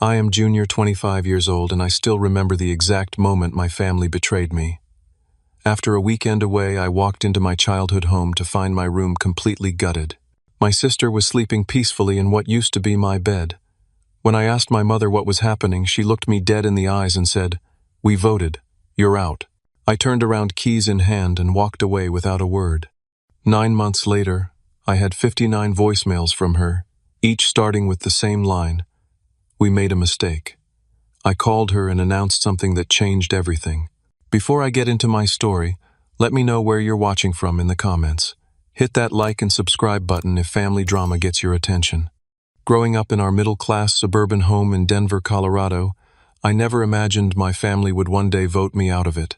I am Junior, 25 years old, and I still remember the exact moment my family betrayed me. After a weekend away, I walked into my childhood home to find my room completely gutted. My sister was sleeping peacefully in what used to be my bed. When I asked my mother what was happening, she looked me dead in the eyes and said, "We voted. You're out." I turned around, keys in hand, and walked away without a word. 9 months later, I had 59 voicemails from her, each starting with the same line: "We made a mistake." I called her and announced something that changed everything. Before I get into my story, let me know where you're watching from in the comments. Hit that like and subscribe button if family drama gets your attention. Growing up in our middle-class suburban home in Denver, Colorado, I never imagined my family would one day vote me out of it.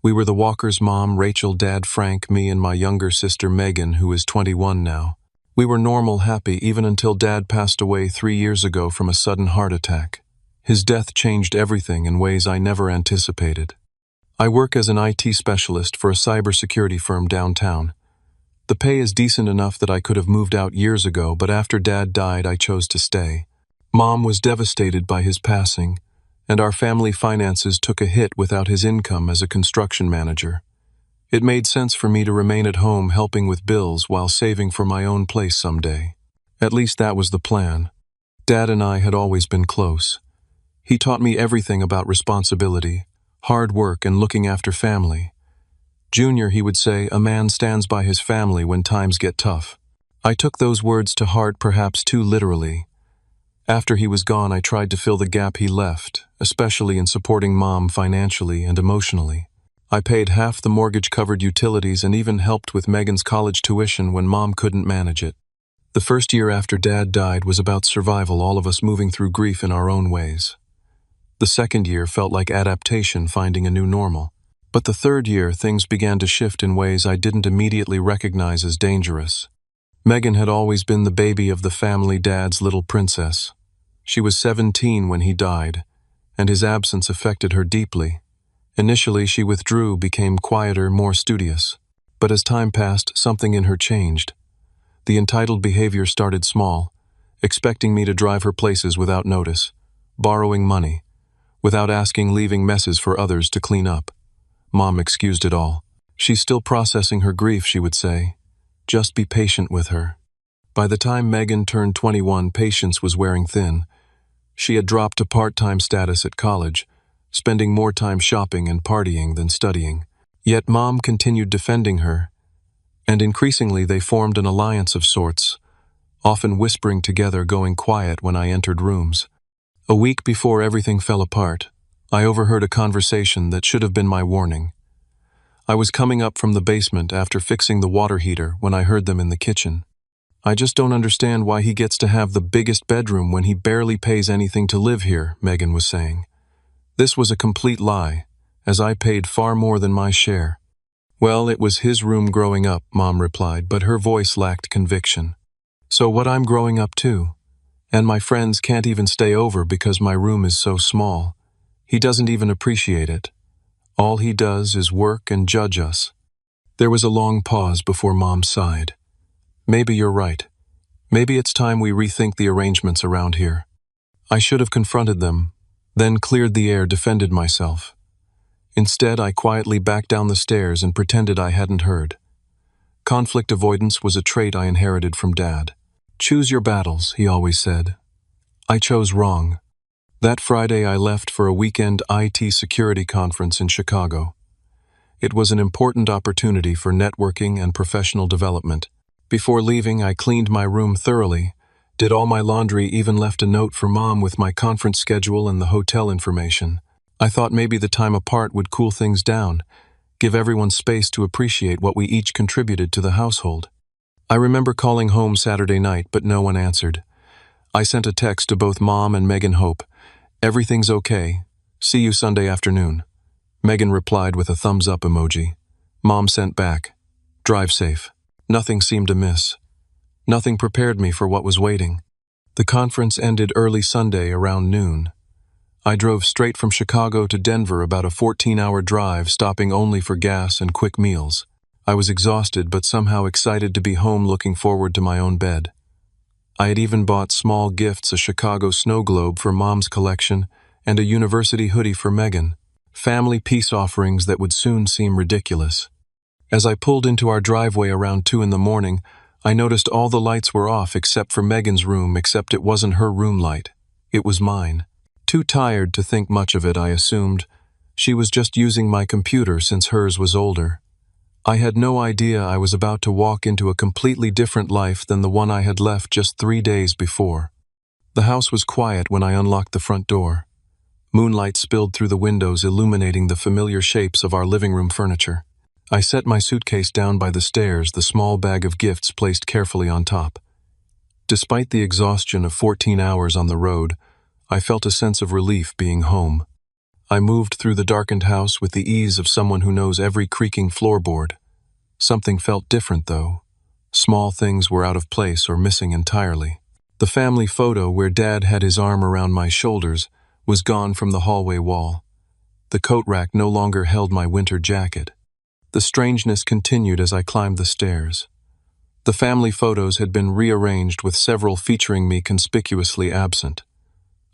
We were the Walkers' mom, Rachel, dad, Frank, me, and my younger sister, Megan, who is 21 now. We were normal, happy, even until Dad passed away 3 years ago from a sudden heart attack. His death changed everything in ways I never anticipated. I work as an IT specialist for a cybersecurity firm downtown. The pay is decent enough that I could have moved out years ago, but after Dad died, I chose to stay. Mom was devastated by his passing, and our family finances took a hit without his income as a construction manager. It made sense for me to remain at home helping with bills while saving for my own place someday. At least that was the plan. Dad and I had always been close. He taught me everything about responsibility, hard work, and looking after family. "Junior," he would say, "a man stands by his family when times get tough." I took those words to heart, perhaps too literally. After he was gone, I tried to fill the gap he left, especially in supporting Mom financially and emotionally. I paid half the mortgage-covered utilities and even helped with Megan's college tuition when Mom couldn't manage it. The first year after Dad died was about survival, all of us moving through grief in our own ways. The second year felt like adaptation, finding a new normal. But the third year, things began to shift in ways I didn't immediately recognize as dangerous. Megan had always been the baby of the family, Dad's little princess. She was 17 when he died, and his absence affected her deeply. Initially, she withdrew, became quieter, more studious. But as time passed, something in her changed. The entitled behavior started small, expecting me to drive her places without notice, borrowing money, without asking, leaving messes for others to clean up. Mom excused it all. "She's still processing her grief," she would say. "Just be patient with her." By the time Megan turned 21, patience was wearing thin. She had dropped to part-time status at college, spending more time shopping and partying than studying. Yet Mom continued defending her, and increasingly they formed an alliance of sorts, often whispering together, going quiet when I entered rooms. A week before everything fell apart, I overheard a conversation that should have been my warning. I was coming up from the basement after fixing the water heater when I heard them in the kitchen. "I just don't understand why he gets to have the biggest bedroom when he barely pays anything to live here," Megan was saying. This was a complete lie, as I paid far more than my share. "Well, it was his room growing up," Mom replied, but her voice lacked conviction. "So what, I'm growing up too? And my friends can't even stay over because my room is so small. He doesn't even appreciate it. All he does is work and judge us." There was a long pause before Mom sighed. "Maybe you're right. Maybe it's time we rethink the arrangements around here." I should have confronted them, then cleared the air, defended myself. Instead, I quietly backed down the stairs and pretended I hadn't heard. Conflict avoidance was a trait I inherited from Dad. "Choose your battles," he always said. I chose wrong. That Friday, I left for a weekend IT security conference in Chicago. It was an important opportunity for networking and professional development. Before leaving, I cleaned my room thoroughly, did all my laundry, even left a note for Mom with my conference schedule and the hotel information. I thought maybe the time apart would cool things down, give everyone space to appreciate what we each contributed to the household. I remember calling home Saturday night, but no one answered. I sent a text to both Mom and Megan Hope. "Everything's okay. See you Sunday afternoon." Megan replied with a thumbs-up emoji. Mom sent back, "Drive safe." Nothing seemed amiss. Nothing prepared me for what was waiting. The conference ended early Sunday around noon. I drove straight from Chicago to Denver, about a 14-hour drive, stopping only for gas and quick meals. I was exhausted, but somehow excited to be home, looking forward to my own bed. I had even bought small gifts, a Chicago snow globe for Mom's collection and a university hoodie for Megan. Family peace offerings that would soon seem ridiculous. As I pulled into our driveway around 2 in the morning, I noticed all the lights were off except for Megan's room, except it wasn't her room light. It was mine. Too tired to think much of it, I assumed. She was just using my computer since hers was older. I had no idea I was about to walk into a completely different life than the one I had left just 3 days before. The house was quiet when I unlocked the front door. Moonlight spilled through the windows, illuminating the familiar shapes of our living room furniture. I set my suitcase down by the stairs, the small bag of gifts placed carefully on top. Despite the exhaustion of 14 hours on the road, I felt a sense of relief being home. I moved through the darkened house with the ease of someone who knows every creaking floorboard. Something felt different, though. Small things were out of place or missing entirely. The family photo where Dad had his arm around my shoulders was gone from the hallway wall. The coat rack no longer held my winter jacket. The strangeness continued as I climbed the stairs. The family photos had been rearranged with several featuring me conspicuously absent.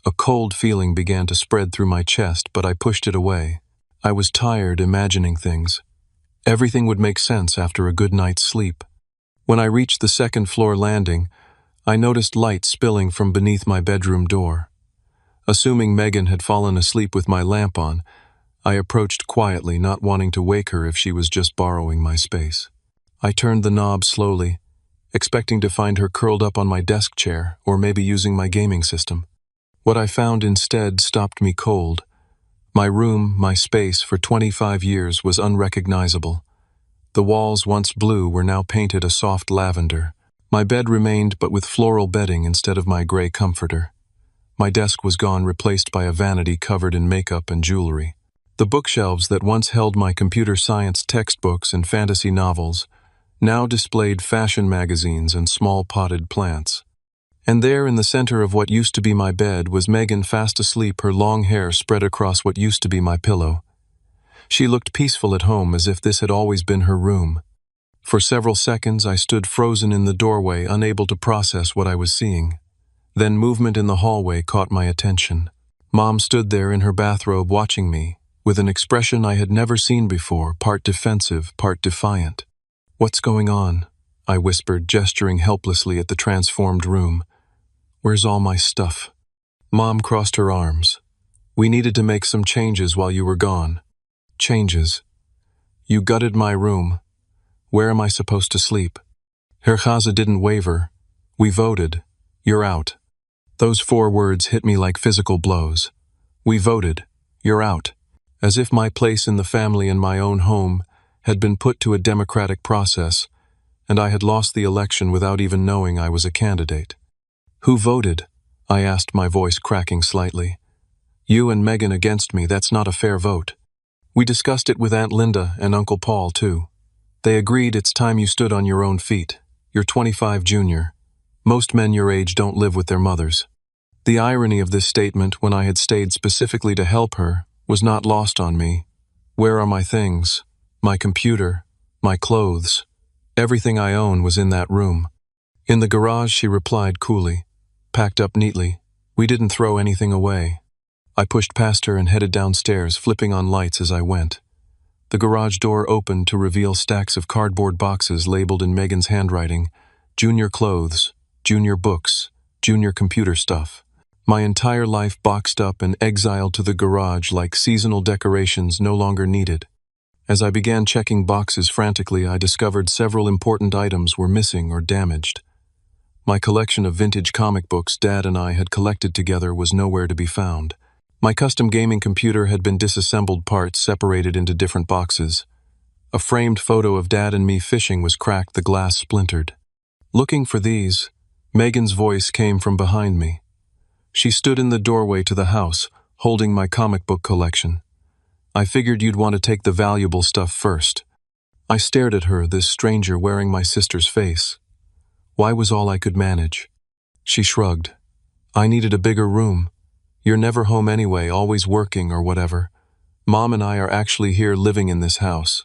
A cold feeling began to spread through my chest, but I pushed it away. I was tired imagining things. Everything would make sense after a good night's sleep. When I reached the second-floor landing, I noticed light spilling from beneath my bedroom door. Assuming Megan had fallen asleep with my lamp on, I approached quietly, not wanting to wake her if she was just borrowing my space. I turned the knob slowly, expecting to find her curled up on my desk chair or maybe using my gaming system. What I found instead stopped me cold. My room, my space for 25 years was unrecognizable. The walls, once blue, were now painted a soft lavender. My bed remained, but with floral bedding instead of my gray comforter. My desk was gone, replaced by a vanity covered in makeup and jewelry. The bookshelves that once held my computer science textbooks and fantasy novels now displayed fashion magazines and small potted plants. And there in the center of what used to be my bed was Megan, fast asleep, her long hair spread across what used to be my pillow. She looked peaceful at home, as if this had always been her room. For several seconds I stood frozen in the doorway, unable to process what I was seeing. Then movement in the hallway caught my attention. Mom stood there in her bathrobe watching me, with an expression I had never seen before, part defensive, part defiant. "What's going on?" I whispered, gesturing helplessly at the transformed room. "Where's all my stuff?" Mom crossed her arms. "We needed to make some changes while you were gone." "Changes? You gutted my room. Where am I supposed to sleep?" Herr Chaza didn't waver. "We voted. You're out." Those 4 words hit me like physical blows. "We voted. You're out." As if my place in the family and my own home had been put to a democratic process, and I had lost the election without even knowing I was a candidate. "Who voted?" I asked, my voice cracking slightly. "You and Megan against me. That's not a fair vote. We discussed it with Aunt Linda and Uncle Paul, too. They agreed it's time you stood on your own feet. You're 25, Junior. Most men your age don't live with their mothers." The irony of this statement, when I had stayed specifically to help her, was not lost on me. Where are my things? My computer, my clothes. Everything I own was in that room. "In the garage," she replied coolly. "Packed up neatly. We didn't throw anything away." I pushed past her and headed downstairs, flipping on lights as I went. The garage door opened to reveal stacks of cardboard boxes labeled in Megan's handwriting: Junior clothes, Junior books, Junior computer stuff. My entire life boxed up and exiled to the garage like seasonal decorations no longer needed. As I began checking boxes frantically, I discovered several important items were missing or damaged. My collection of vintage comic books Dad and I had collected together was nowhere to be found. My custom gaming computer had been disassembled parts separated into different boxes. A framed photo of Dad and me fishing was cracked, the glass splintered. Looking for these, Megan's voice came from behind me. She stood in the doorway to the house, holding my comic book collection. "I figured you'd want to take the valuable stuff first." I stared at her, this stranger wearing my sister's face. Why was all I could manage? She shrugged. "I needed a bigger room. You're never home anyway, always working or whatever. Mom and I are actually here living in this house."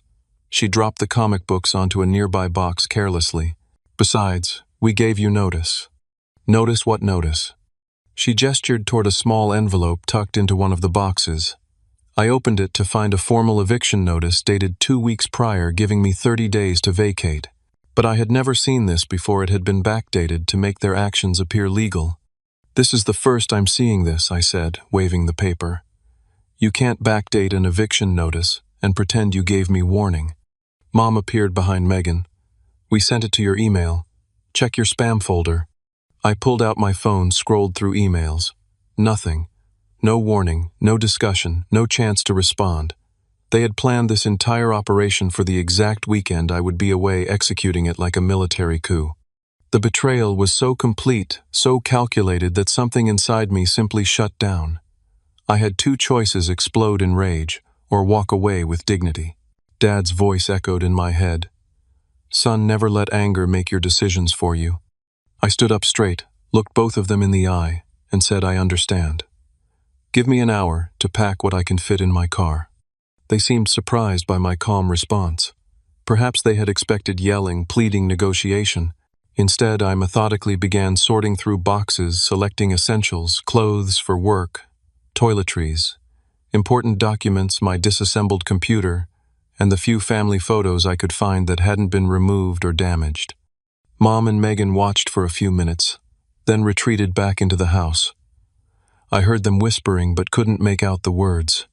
She dropped the comic books onto a nearby box carelessly. "Besides, we gave you notice." Notice what notice? She gestured toward a small envelope tucked into one of the boxes. I opened it to find a formal eviction notice dated 2 weeks prior, giving me 30 days to vacate. But I had never seen this before. It had been backdated to make their actions appear legal. "This is the first I'm seeing this," I said, waving the paper. "You can't backdate an eviction notice and pretend you gave me warning." Mom appeared behind Megan. "We sent it to your email. Check your spam folder." I pulled out my phone, scrolled through emails. Nothing. No warning, no discussion, no chance to respond. They had planned this entire operation for the exact weekend I would be away, executing it like a military coup. The betrayal was so complete, so calculated, that something inside me simply shut down. I had two choices: explode in rage or walk away with dignity. Dad's voice echoed in my head. "Son, never let anger make your decisions for you." I stood up straight, looked both of them in the eye, and said, "I understand. Give me an hour to pack what I can fit in my car." They seemed surprised by my calm response. Perhaps they had expected yelling, pleading, negotiation. Instead, I methodically began sorting through boxes, selecting essentials: clothes for work, toiletries, important documents, my disassembled computer, and the few family photos I could find that hadn't been removed or damaged. Mom and Megan watched for a few minutes, then retreated back into the house. I heard them whispering but couldn't make out the words.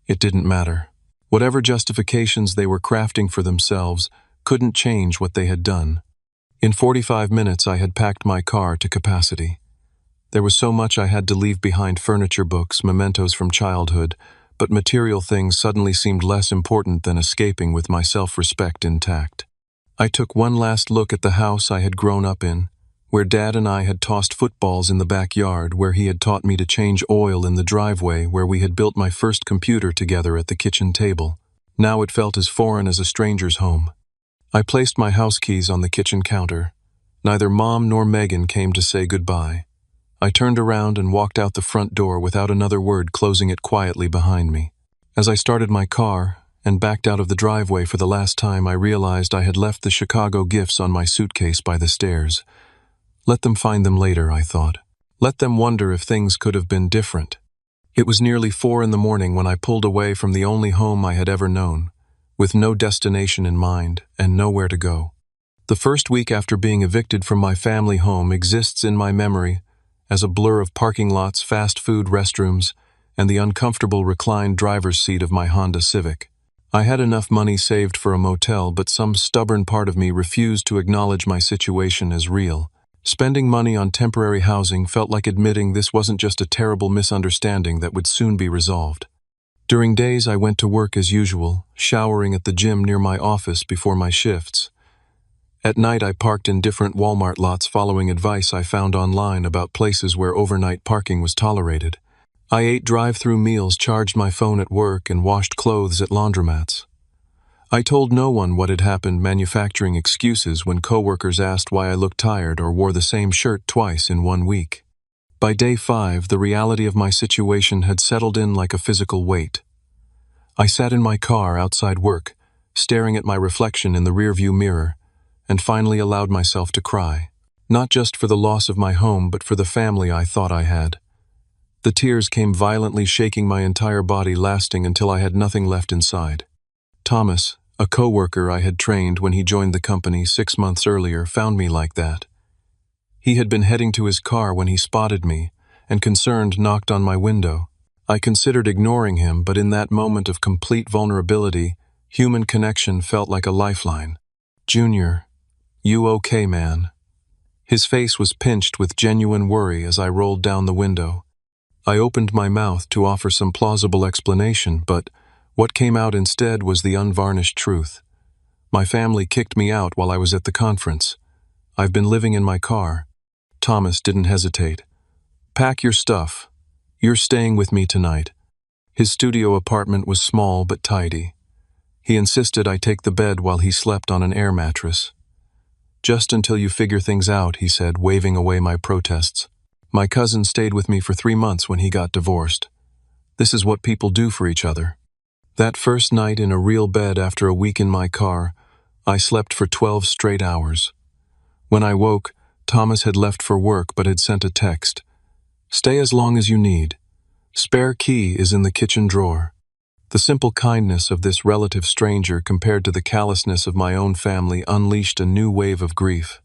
It didn't matter. Whatever justifications they were crafting for themselves couldn't change what they had done. In 45 minutes, I had packed my car to capacity. There was so much I had to leave behind: furniture, books, mementos from childhood, but material things suddenly seemed less important than escaping with my self-respect intact. I took one last look at the house I had grown up in, where Dad and I had tossed footballs in the backyard, where he had taught me to change oil in the driveway, where we had built my first computer together at the kitchen table. Now it felt as foreign as a stranger's home. I placed my house keys on the kitchen counter. Neither Mom nor Megan came to say goodbye. I turned around and walked out the front door without another word, closing it quietly behind me. As I started my car and backed out of the driveway for the last time, I realized I had left the Chicago gifts on my suitcase by the stairs. Let them find them later, I thought. Let them wonder if things could have been different. It was nearly 4 in the morning when I pulled away from the only home I had ever known, with no destination in mind and nowhere to go. The first week after being evicted from my family home exists in my memory as a blur of parking lots, fast food restrooms, and the uncomfortable reclined driver's seat of my Honda Civic. I had enough money saved for a motel, but some stubborn part of me refused to acknowledge my situation as real. Spending money on temporary housing felt like admitting this wasn't just a terrible misunderstanding that would soon be resolved. During days, I went to work as usual, showering at the gym near my office before my shifts. At night, I parked in different Walmart lots, following advice I found online about places where overnight parking was tolerated. I ate drive-through meals, charged my phone at work, and washed clothes at laundromats. I told no one what had happened, manufacturing excuses when coworkers asked why I looked tired or wore the same shirt twice in 1 week. By day 5, the reality of my situation had settled in like a physical weight. I sat in my car outside work, staring at my reflection in the rearview mirror, and finally allowed myself to cry. Not just for the loss of my home, but for the family I thought I had. The tears came violently, shaking my entire body, lasting until I had nothing left inside. Thomas, a coworker I had trained when he joined the company 6 months earlier, found me like that. He had been heading to his car when he spotted me, and concerned knocked on my window. I considered ignoring him, but in that moment of complete vulnerability, human connection felt like a lifeline. "Junior, you okay, man?" His face was pinched with genuine worry as I rolled down the window. I opened my mouth to offer some plausible explanation, but what came out instead was the unvarnished truth. My family kicked me out while I was at the conference. I've been living in my car. Thomas didn't hesitate. "Pack your stuff. You're staying with me tonight." His studio apartment was small but tidy. He insisted I take the bed while he slept on an air mattress. "Just until you figure things out," he said, waving away my protests. "My cousin stayed with me for 3 months when he got divorced. This is what people do for each other." That first night in a real bed after a week in my car, I slept for 12 straight hours. When I woke, Thomas had left for work but had sent a text. "Stay as long as you need. Spare key is in the kitchen drawer." The simple kindness of this relative stranger compared to the callousness of my own family unleashed a new wave of grief.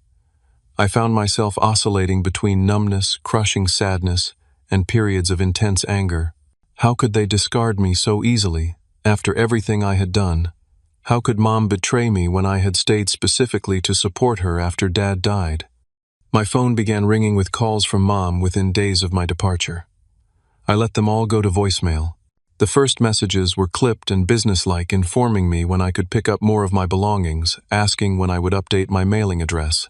I found myself oscillating between numbness, crushing sadness, and periods of intense anger. How could they discard me so easily, after everything I had done? How could Mom betray me when I had stayed specifically to support her after Dad died? My phone began ringing with calls from Mom within days of my departure. I let them all go to voicemail. The first messages were clipped and businesslike, informing me when I could pick up more of my belongings, asking when I would update my mailing address.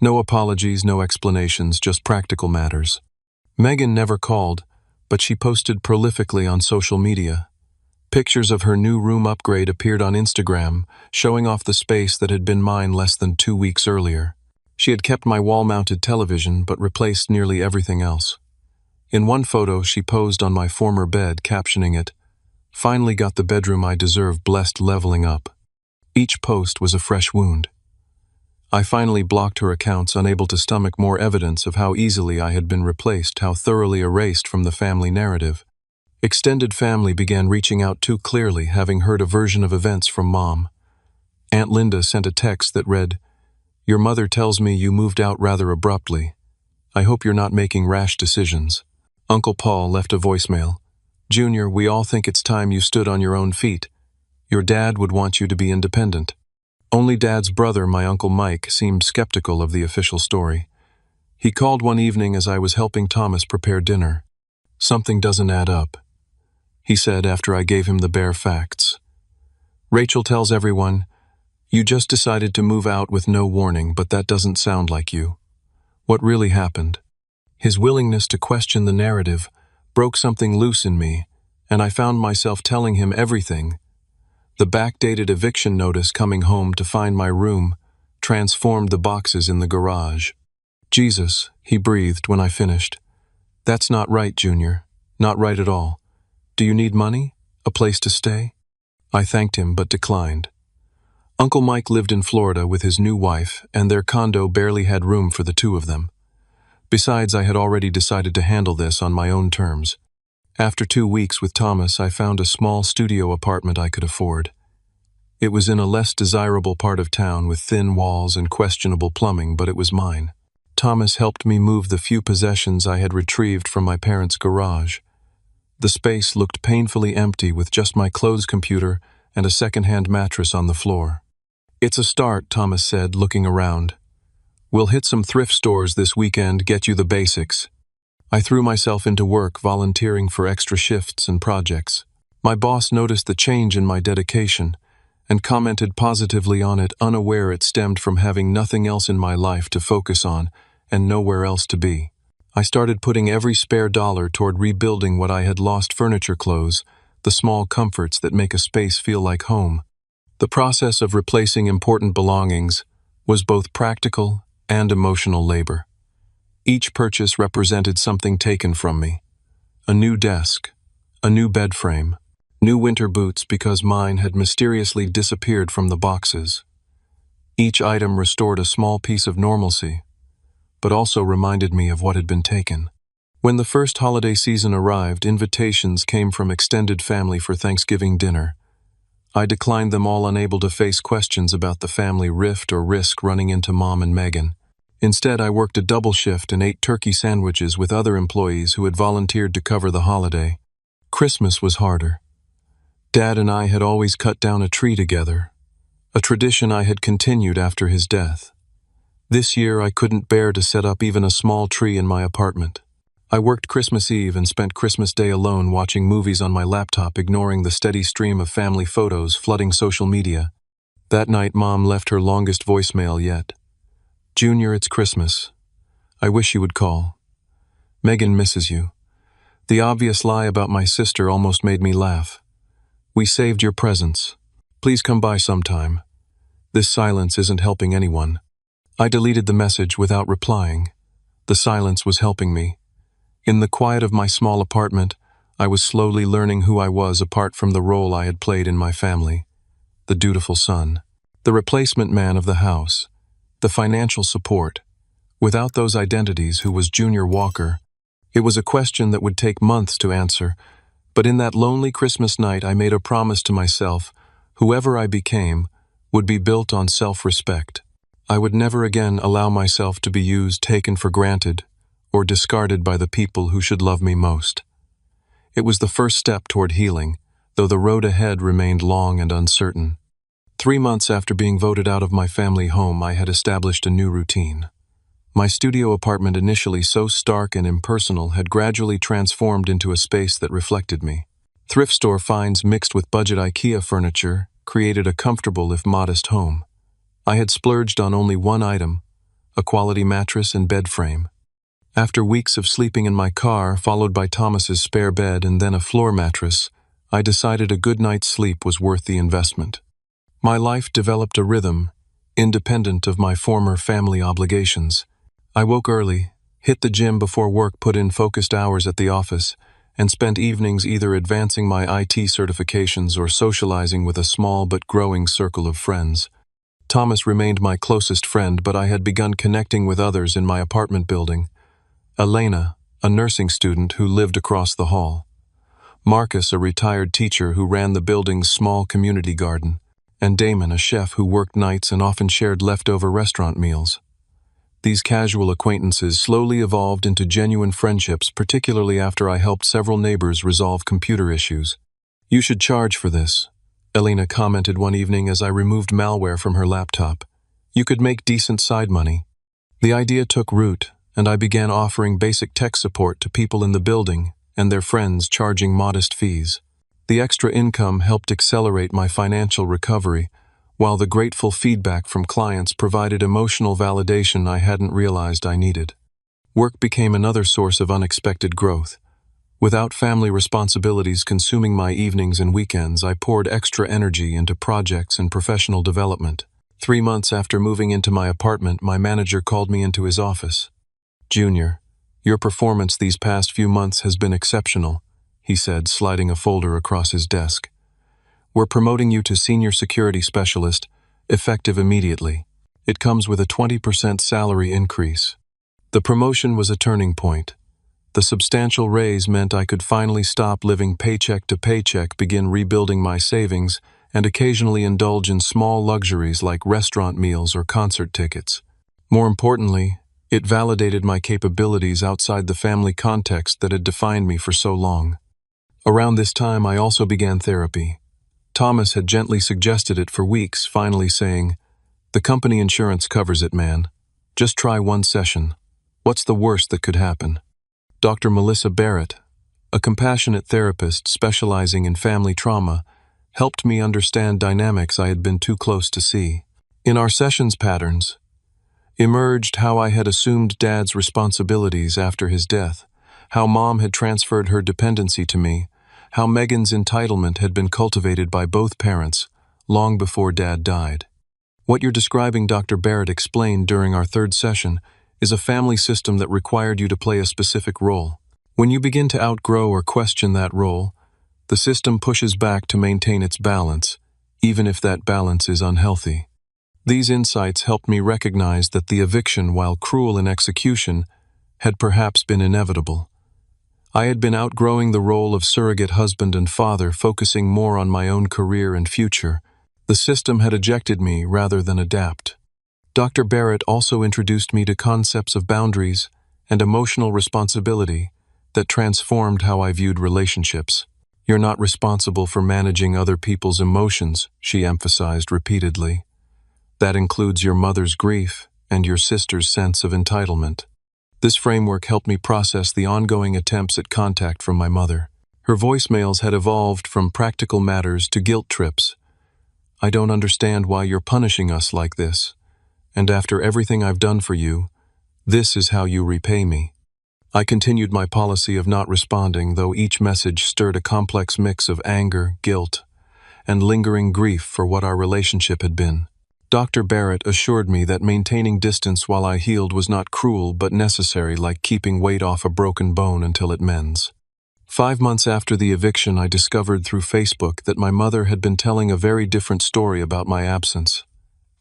No apologies, no explanations, just practical matters. Megan never called, but she posted prolifically on social media. Pictures of her new room upgrade appeared on Instagram, showing off the space that had been mine less than 2 weeks earlier. She had kept my wall-mounted television but replaced nearly everything else. In one photo, she posed on my former bed, captioning it, "Finally got the bedroom I deserve, blessed leveling up." Each post was a fresh wound. I finally blocked her accounts, unable to stomach more evidence of how easily I had been replaced, how thoroughly erased from the family narrative. Extended family began reaching out too clearly, having heard a version of events from Mom. Aunt Linda sent a text that read, "Your mother tells me you moved out rather abruptly. I hope you're not making rash decisions." Uncle Paul left a voicemail. "Junior, we all think it's time you stood on your own feet. Your dad would want you to be independent." Only Dad's brother, my Uncle Mike, seemed skeptical of the official story. He called one evening as I was helping Thomas prepare dinner. "Something doesn't add up," he said after I gave him the bare facts. "Rachel tells everyone, you just decided to move out with no warning, but that doesn't sound like you. What really happened?" His willingness to question the narrative broke something loose in me, and I found myself telling him everything. The backdated eviction notice coming home to find my room transformed the boxes in the garage. "Jesus," he breathed when I finished. "That's not right, Junior. Not right at all. Do you need money? A place to stay?" I thanked him but declined. Uncle Mike lived in Florida with his new wife, and their condo barely had room for the two of them. Besides, I had already decided to handle this on my own terms. After 2 weeks with Thomas, I found a small studio apartment I could afford. It was in a less desirable part of town with thin walls and questionable plumbing, but it was mine. Thomas helped me move the few possessions I had retrieved from my parents' garage. The space looked painfully empty with just my clothes computer and a second-hand mattress on the floor. "It's a start," Thomas said, looking around. "We'll hit some thrift stores this weekend, get you the basics." I threw myself into work, volunteering for extra shifts and projects. My boss noticed the change in my dedication and commented positively on it, unaware it stemmed from having nothing else in my life to focus on and nowhere else to be. I started putting every spare dollar toward rebuilding what I had lost: furniture, clothes, the small comforts that make a space feel like home. The process of replacing important belongings was both practical and emotional labor. Each purchase represented something taken from me. A new desk, a new bed frame, new winter boots because mine had mysteriously disappeared from the boxes. Each item restored a small piece of normalcy, but also reminded me of what had been taken. When the first holiday season arrived, invitations came from extended family for Thanksgiving dinner. I declined them all, unable to face questions about the family rift or risk running into Mom and Megan. Instead, I worked a double shift and ate turkey sandwiches with other employees who had volunteered to cover the holiday. Christmas was harder. Dad and I had always cut down a tree together, a tradition I had continued after his death. This year, I couldn't bear to set up even a small tree in my apartment. I worked Christmas Eve and spent Christmas Day alone watching movies on my laptop, ignoring the steady stream of family photos flooding social media. That night, Mom left her longest voicemail yet. "Junior, it's Christmas. I wish you would call. Megan misses you." The obvious lie about my sister almost made me laugh. "We saved your presents. Please come by sometime." This silence isn't helping anyone. I deleted the message without replying. The silence was helping me. In the quiet of my small apartment, I was slowly learning who I was apart from the role I had played in my family. The dutiful son. The replacement man of the house. The financial support. Without those identities, who was Junior Walker? It was a question that would take months to answer, but in that lonely Christmas night I made a promise to myself: whoever I became would be built on self-respect. I would never again allow myself to be used, taken for granted, or discarded by the people who should love me most. It was the first step toward healing, though the road ahead remained long and uncertain. 3 months after being voted out of my family home, I had established a new routine. My studio apartment, initially so stark and impersonal, had gradually transformed into a space that reflected me. Thrift store finds mixed with budget IKEA furniture created a comfortable if modest home. I had splurged on only one item: a quality mattress and bed frame. After weeks of sleeping in my car, followed by Thomas's spare bed and then a floor mattress, I decided a good night's sleep was worth the investment. My life developed a rhythm, independent of my former family obligations. I woke early, hit the gym before work, put in focused hours at the office, and spent evenings either advancing my IT certifications or socializing with a small but growing circle of friends. Thomas remained my closest friend, but I had begun connecting with others in my apartment building. Elena, a nursing student who lived across the hall. Marcus, a retired teacher who ran the building's small community garden. And Damon, a chef who worked nights and often shared leftover restaurant meals. These casual acquaintances slowly evolved into genuine friendships, particularly after I helped several neighbors resolve computer issues. "You should charge for this," Elena commented one evening as I removed malware from her laptop. "You could make decent side money." The idea took root, and I began offering basic tech support to people in the building and their friends, charging modest fees. The extra income helped accelerate my financial recovery, while the grateful feedback from clients provided emotional validation I hadn't realized I needed. Work became another source of unexpected growth. Without family responsibilities consuming my evenings and weekends, I poured extra energy into projects and professional development. 3 months after moving into my apartment, my manager called me into his office. "Junior, your performance these past few months has been exceptional," he said, sliding a folder across his desk. "We're promoting you to Senior Security Specialist, effective immediately. It comes with a 20% salary increase." The promotion was a turning point. The substantial raise meant I could finally stop living paycheck to paycheck, begin rebuilding my savings, and occasionally indulge in small luxuries like restaurant meals or concert tickets. More importantly, it validated my capabilities outside the family context that had defined me for so long. Around this time, I also began therapy. Thomas had gently suggested it for weeks, finally saying, "The company insurance covers it, man. Just try one session. What's the worst that could happen?" Dr. Melissa Barrett, a compassionate therapist specializing in family trauma, helped me understand dynamics I had been too close to see. In our sessions, patterns emerged: how I had assumed Dad's responsibilities after his death, how Mom had transferred her dependency to me, how Megan's entitlement had been cultivated by both parents long before Dad died. "What you're describing," Dr. Barrett explained during our 3rd session, "is a family system that required you to play a specific role. When you begin to outgrow or question that role, the system pushes back to maintain its balance, even if that balance is unhealthy." These insights helped me recognize that the eviction, while cruel in execution, had perhaps been inevitable. I had been outgrowing the role of surrogate husband and father, focusing more on my own career and future. The system had ejected me rather than adapt. Dr. Barrett also introduced me to concepts of boundaries and emotional responsibility that transformed how I viewed relationships. "You're not responsible for managing other people's emotions," she emphasized repeatedly. "That includes your mother's grief and your sister's sense of entitlement." This framework helped me process the ongoing attempts at contact from my mother. Her voicemails had evolved from practical matters to guilt trips. "I don't understand why you're punishing us like this. And after everything I've done for you, this is how you repay me." I continued my policy of not responding, though each message stirred a complex mix of anger, guilt, and lingering grief for what our relationship had been. Dr. Barrett assured me that maintaining distance while I healed was not cruel but necessary, like keeping weight off a broken bone until it mends. 5 months after the eviction, I discovered through Facebook that my mother had been telling a very different story about my absence.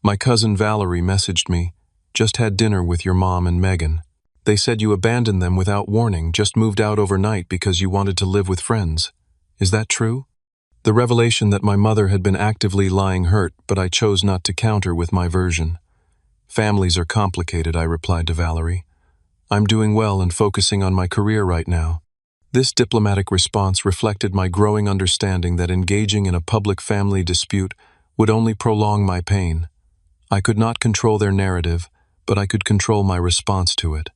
My cousin Valerie messaged me, Just had dinner with your mom and Megan. They said you abandoned them without warning, just moved out overnight because you wanted to live with friends. Is that true? The revelation that my mother had been actively lying hurt, but I chose not to counter with my version. Families are complicated, I replied to Valerie. I'm doing well and focusing on my career right now. This diplomatic response reflected my growing understanding that engaging in a public family dispute would only prolong my pain. I could not control their narrative, but I could control my response to it.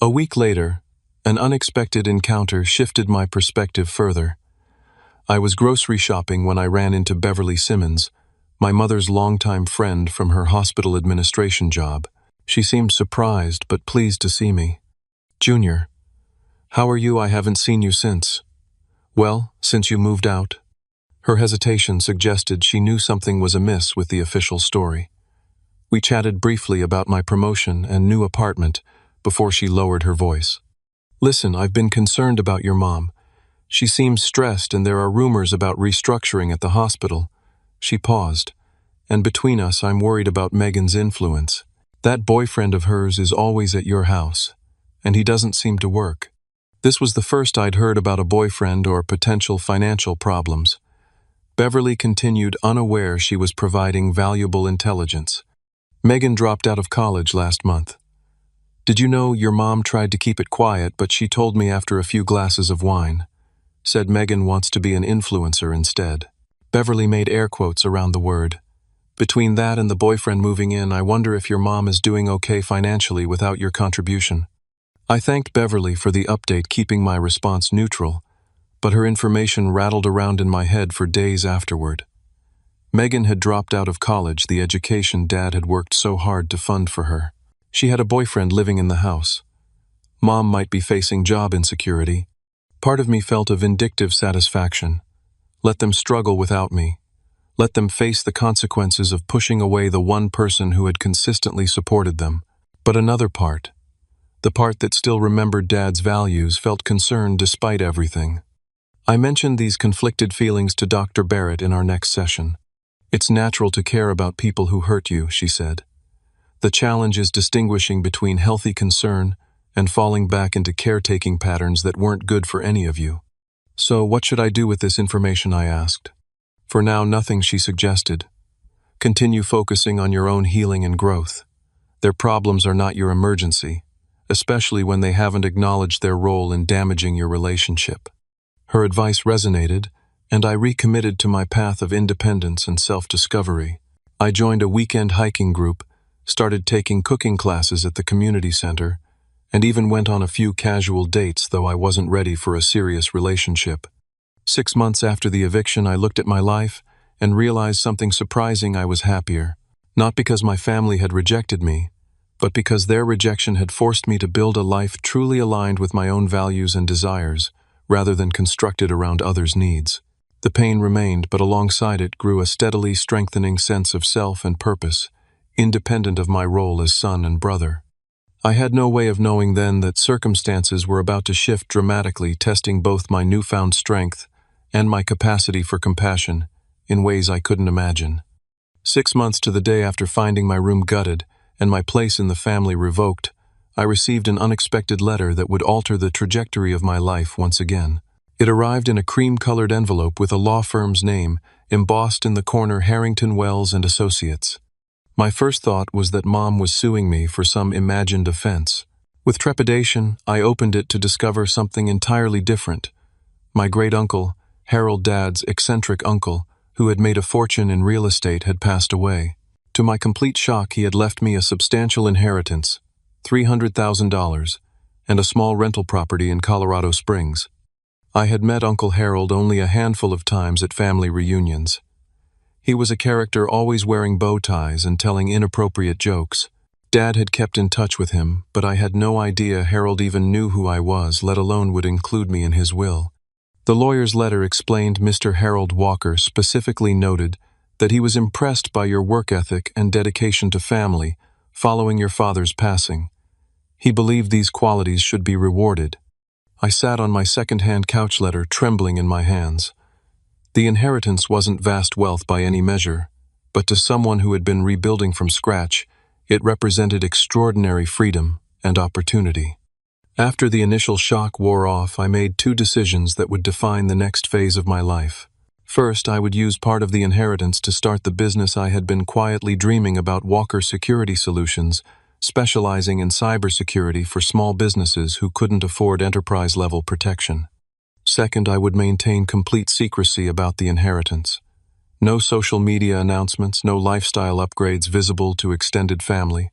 A week later, an unexpected encounter shifted my perspective further. I was grocery shopping when I ran into Beverly Simmons, my mother's longtime friend from her hospital administration job. She seemed surprised but pleased to see me. "Junior, how are you? I haven't seen you since." "Well, since you moved out." Her hesitation suggested she knew something was amiss with the official story. We chatted briefly about my promotion and new apartment before she lowered her voice. "Listen, I've been concerned about your mom. She seems stressed and there are rumors about restructuring at the hospital." She paused. "And between us, I'm worried about Megan's influence. That boyfriend of hers is always at your house, and he doesn't seem to work." This was the first I'd heard about a boyfriend or potential financial problems. Beverly continued, unaware she was providing valuable intelligence. "Megan dropped out of college last month. Did you know your mom tried to keep it quiet, but she told me after a few glasses of wine. Said Megan wants to be an influencer instead." Beverly made air quotes around the word. "Between that and the boyfriend moving in, I wonder if your mom is doing okay financially without your contribution." I thanked Beverly for the update, keeping my response neutral, but her information rattled around in my head for days afterward. Megan had dropped out of college, the education Dad had worked so hard to fund for her. She had a boyfriend living in the house. Mom might be facing job insecurity. Part of me felt a vindictive satisfaction. Let them struggle without me. Let them face the consequences of pushing away the one person who had consistently supported them. But another part, the part that still remembered Dad's values, felt concerned despite everything. I mentioned these conflicted feelings to Dr. Barrett in our next session. "It's natural to care about people who hurt you," she said. "The challenge is distinguishing between healthy concern and falling back into caretaking patterns that weren't good for any of you." "So what should I do with this information?" I asked. "For now, nothing," she suggested. "Continue focusing on your own healing and growth. Their problems are not your emergency, especially when they haven't acknowledged their role in damaging your relationship." Her advice resonated, and I recommitted to my path of independence and self-discovery. I joined a weekend hiking group, started taking cooking classes at the community center, and even went on a few casual dates, though I wasn't ready for a serious relationship. 6 months after the eviction, I looked at my life and realized something surprising. I was happier, not because my family had rejected me, but because their rejection had forced me to build a life truly aligned with my own values and desires, rather than constructed around others' needs. The pain remained, but alongside it grew a steadily strengthening sense of self and purpose, independent of my role as son and brother. I had no way of knowing then that circumstances were about to shift dramatically, testing both my newfound strength and my capacity for compassion in ways I couldn't imagine. 6 months to the day after finding my room gutted and my place in the family revoked, I received an unexpected letter that would alter the trajectory of my life once again. It arrived in a cream-colored envelope with a law firm's name embossed in the corner, Harrington Wells and Associates. My first thought was that Mom was suing me for some imagined offense. With trepidation, I opened it to discover something entirely different. My great-uncle, Harold, Dad's eccentric uncle, who had made a fortune in real estate, had passed away. To my complete shock, he had left me a substantial inheritance, $300,000, and a small rental property in Colorado Springs. I had met Uncle Harold only a handful of times at family reunions. He was a character, always wearing bow ties and telling inappropriate jokes. Dad had kept in touch with him, but I had no idea Harold even knew who I was, let alone would include me in his will. The lawyer's letter explained Mr. Harold Walker specifically noted that he was impressed by your work ethic and dedication to family following your father's passing. He believed these qualities should be rewarded. I sat on my second-hand couch letter, trembling in my hands. The inheritance wasn't vast wealth by any measure, but to someone who had been rebuilding from scratch, It represented extraordinary freedom and opportunity. After the initial shock wore off, I made two decisions that would define the next phase of my life. First, I would use part of the inheritance to start the business I had been quietly dreaming about: Walker Security Solutions, specializing in cybersecurity for small businesses who couldn't afford enterprise-level protection. Second, I would maintain complete secrecy about the inheritance. No social media announcements, no lifestyle upgrades visible to extended family.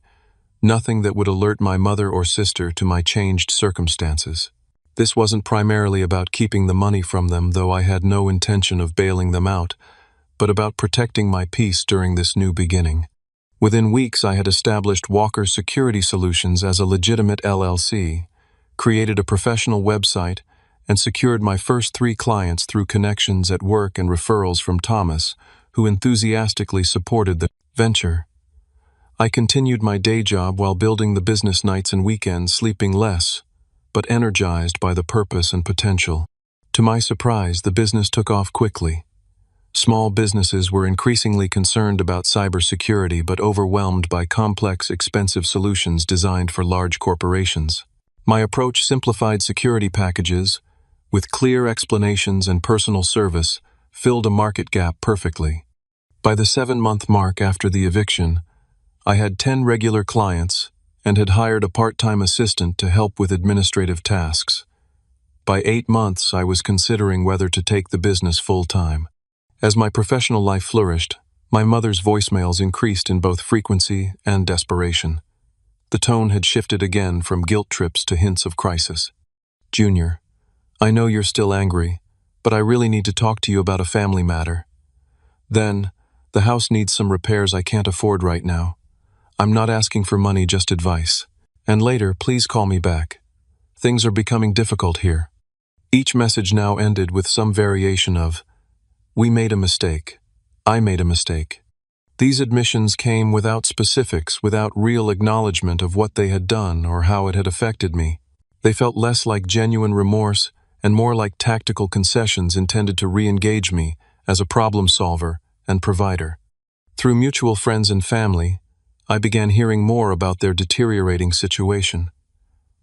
Nothing that would alert my mother or sister to my changed circumstances. This wasn't primarily about keeping the money from them, though I had no intention of bailing them out, but about protecting my peace during this new beginning. Within weeks, I had established Walker Security Solutions as a legitimate LLC, created a professional website, and secured my first 3 clients through connections at work and referrals from Thomas, who enthusiastically supported the venture. I continued my day job while building the business nights and weekends, sleeping less, but energized by the purpose and potential. To my surprise, the business took off quickly. Small businesses were increasingly concerned about cybersecurity but overwhelmed by complex, expensive solutions designed for large corporations. My approach: simplified security packages, with clear explanations and personal service, filled a market gap perfectly. By the 7-month mark after the eviction, I had 10 regular clients and had hired a part-time assistant to help with administrative tasks. By 8 months, I was considering whether to take the business full-time. As my professional life flourished, my mother's voicemails increased in both frequency and desperation. The tone had shifted again from guilt trips to hints of crisis. "Junior, I know you're still angry, but I really need to talk to you about a family matter. Then, the house needs some repairs I can't afford right now. I'm not asking for money, just advice. And later, please call me back. Things are becoming difficult here." Each message now ended with some variation of, "We made a mistake. I made a mistake." These admissions came without specifics, without real acknowledgement of what they had done or how it had affected me. They felt less like genuine remorse and more like tactical concessions intended to re-engage me as a problem solver and provider. Through mutual friends and family, I began hearing more about their deteriorating situation.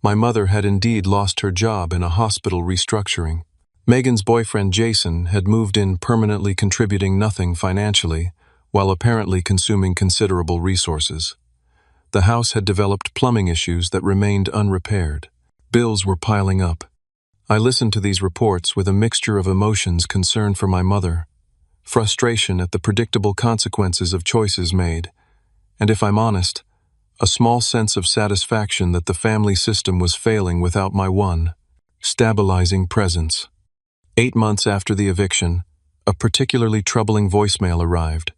My mother had indeed lost her job in a hospital restructuring. Megan's boyfriend Jason had moved in, permanently contributing nothing financially, while apparently consuming considerable resources. The house had developed plumbing issues that remained unrepaired. Bills were piling up. I listened to these reports with a mixture of emotions: concern for my mother, frustration at the predictable consequences of choices made, and if I'm honest, a small sense of satisfaction that the family system was failing without my one stabilizing presence. 8 months after the eviction, a particularly troubling voicemail arrived.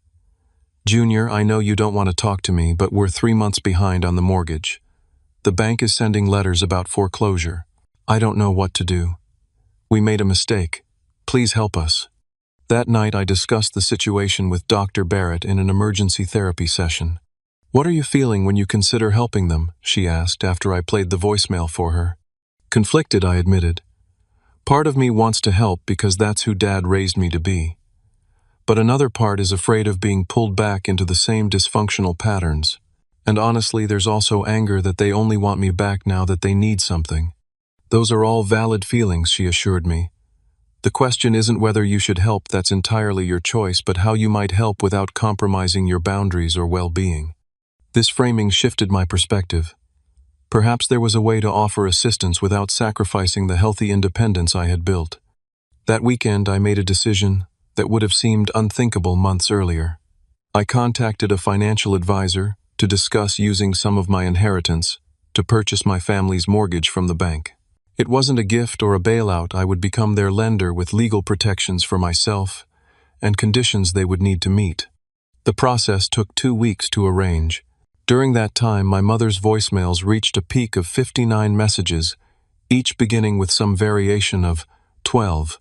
"Junior, I know you don't want to talk to me, but we're 3 months behind on the mortgage. The bank is sending letters about foreclosure. I don't know what to do. We made a mistake. Please help us." That night, I discussed the situation with Dr. Barrett in an emergency therapy session. "What are you feeling when you consider helping them?" she asked after I played the voicemail for her. "Conflicted," I admitted. "Part of me wants to help because that's who Dad raised me to be. But another part is afraid of being pulled back into the same dysfunctional patterns. And honestly, there's also anger that they only want me back now that they need something." "Those are all valid feelings," she assured me. "The question isn't whether you should help, that's entirely your choice, but how you might help without compromising your boundaries or well-being." This framing shifted my perspective. Perhaps there was a way to offer assistance without sacrificing the healthy independence I had built. That weekend, I made a decision that would have seemed unthinkable months earlier. I contacted a financial advisor to discuss using some of my inheritance to purchase my family's mortgage from the bank. It wasn't a gift or a bailout. I would become their lender with legal protections for myself and conditions they would need to meet. The process took 2 weeks to arrange. During that time, my mother's voicemails reached a peak of 59 messages, each beginning with some variation of 12.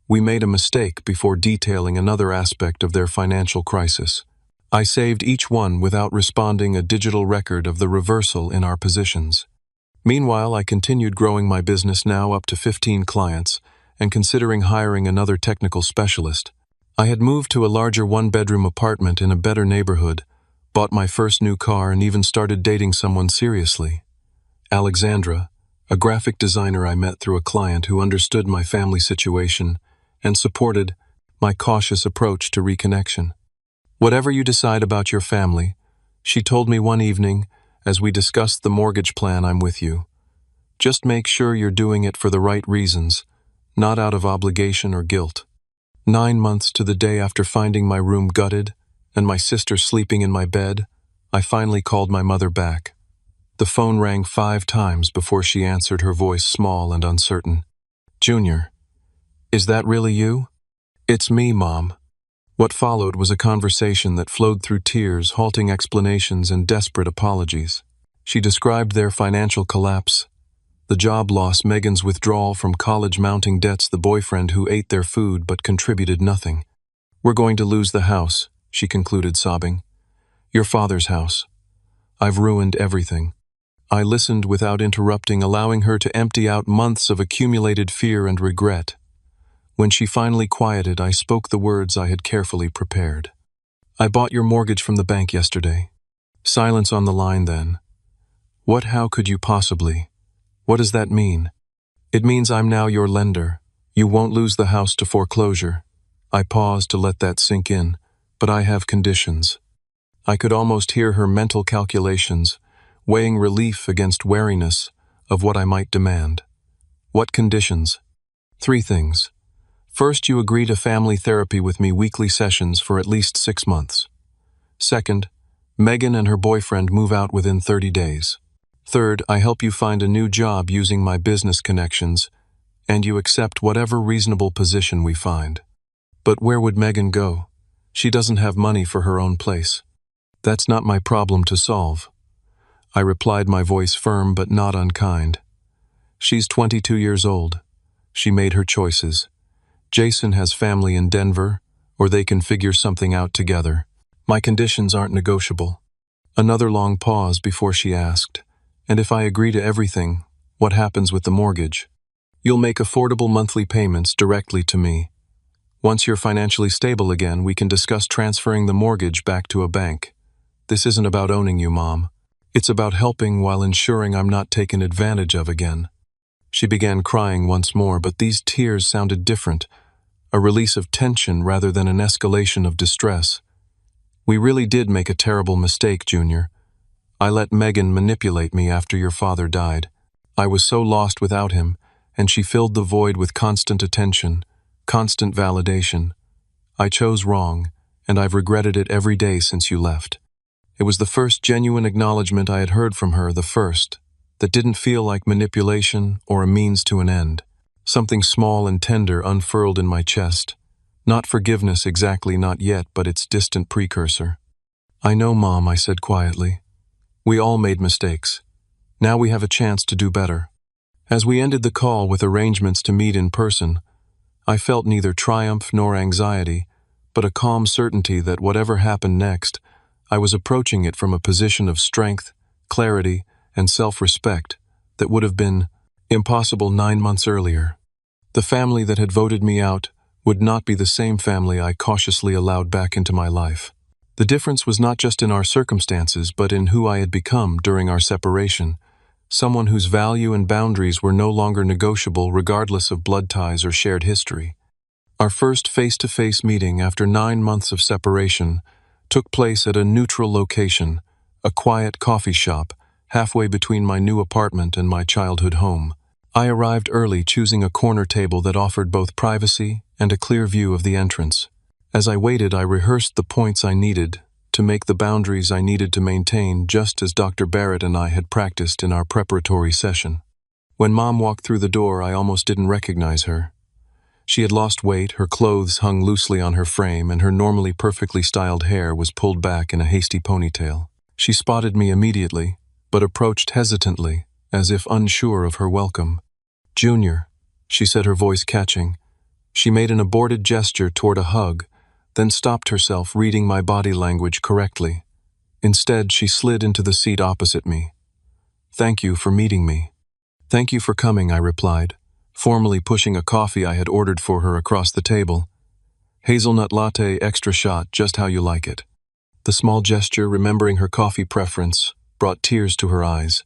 We made a mistake, before detailing another aspect of their financial crisis. I saved each one without responding, a digital record of the reversal in our positions. Meanwhile, I continued growing my business, now up to 15 clients, and considering hiring another technical specialist. I had moved to a larger 1-bedroom apartment in a better neighborhood, bought my first new car, and even started dating someone seriously. Alexandra, a graphic designer I met through a client who understood my family situation and supported my cautious approach to reconnection. "Whatever you decide about your family," she told me one evening as we discussed the mortgage plan, "I'm with you. Just make sure you're doing it for the right reasons, not out of obligation or guilt." 9 months to the day after finding my room gutted and my sister sleeping in my bed, I finally called my mother back. The phone rang 5 times before she answered, her voice small and uncertain. "Junior, is that really you?" "It's me, Mom." What followed was a conversation that flowed through tears, halting explanations, and desperate apologies. She described their financial collapse, the job loss, Megan's withdrawal from college, mounting debts, the boyfriend who ate their food but contributed nothing. "We're going to lose the house," she concluded, sobbing. "Your father's house. I've ruined everything." I listened without interrupting, allowing her to empty out months of accumulated fear and regret. When she finally quieted, I spoke the words I had carefully prepared. "I bought your mortgage from the bank yesterday." Silence on the line then. "What? How could you possibly? What does that mean?" "It means I'm now your lender. You won't lose the house to foreclosure." I paused to let that sink in, "but I have conditions." I could almost hear her mental calculations, weighing relief against wariness of what I might demand. "What conditions?" "3 things. First, you agree to family therapy with me, weekly sessions for at least 6 months. Second, Megan and her boyfriend move out within 30 days. Third, I help you find a new job using my business connections, and you accept whatever reasonable position we find." "But where would Megan go? She doesn't have money for her own place." "That's not my problem to solve," I replied, my voice firm but not unkind. "She's 22 years old. She made her choices. Jason has family in Denver, or they can figure something out together. My conditions aren't negotiable." Another long pause before she asked, "And if I agree to everything, what happens with the mortgage?" "You'll make affordable monthly payments directly to me. Once you're financially stable again, we can discuss transferring the mortgage back to a bank. This isn't about owning you, Mom. It's about helping while ensuring I'm not taken advantage of again." She began crying once more, but these tears sounded different, a release of tension rather than an escalation of distress. "We really did make a terrible mistake, Junior. I let Megan manipulate me after your father died. I was so lost without him, and she filled the void with constant attention, constant validation. I chose wrong, and I've regretted it every day since you left." It was the first genuine acknowledgement I had heard from her, the first, that didn't feel like manipulation or a means to an end. Something small and tender unfurled in my chest. Not forgiveness exactly, not yet, but its distant precursor. "I know, Mom," I said quietly. "We all made mistakes. Now we have a chance to do better." As we ended the call with arrangements to meet in person, I felt neither triumph nor anxiety, but a calm certainty that whatever happened next, I was approaching it from a position of strength, clarity, and self-respect that would have been impossible 9 months earlier. The family that had voted me out would not be the same family I cautiously allowed back into my life. The difference was not just in our circumstances, but in who I had become during our separation, someone whose value and boundaries were no longer negotiable regardless of blood ties or shared history. Our first face-to-face meeting after 9 months of separation took place at a neutral location, a quiet coffee shop, halfway between my new apartment and my childhood home. I arrived early, choosing a corner table that offered both privacy and a clear view of the entrance. As I waited, I rehearsed the points I needed to make, the boundaries I needed to maintain, just as Dr. Barrett and I had practiced in our preparatory session. When Mom walked through the door, I almost didn't recognize her. She had lost weight, her clothes hung loosely on her frame, and her normally perfectly styled hair was pulled back in a hasty ponytail. She spotted me immediately, but approached hesitantly, as if unsure of her welcome. "Junior," she said, her voice catching. She made an aborted gesture toward a hug, then stopped herself, reading my body language correctly. Instead, she slid into the seat opposite me. "Thank you for meeting me." "Thank you for coming," I replied, formally pushing a coffee I had ordered for her across the table. "Hazelnut latte, extra shot, just how you like it." The small gesture, remembering her coffee preference, brought tears to her eyes.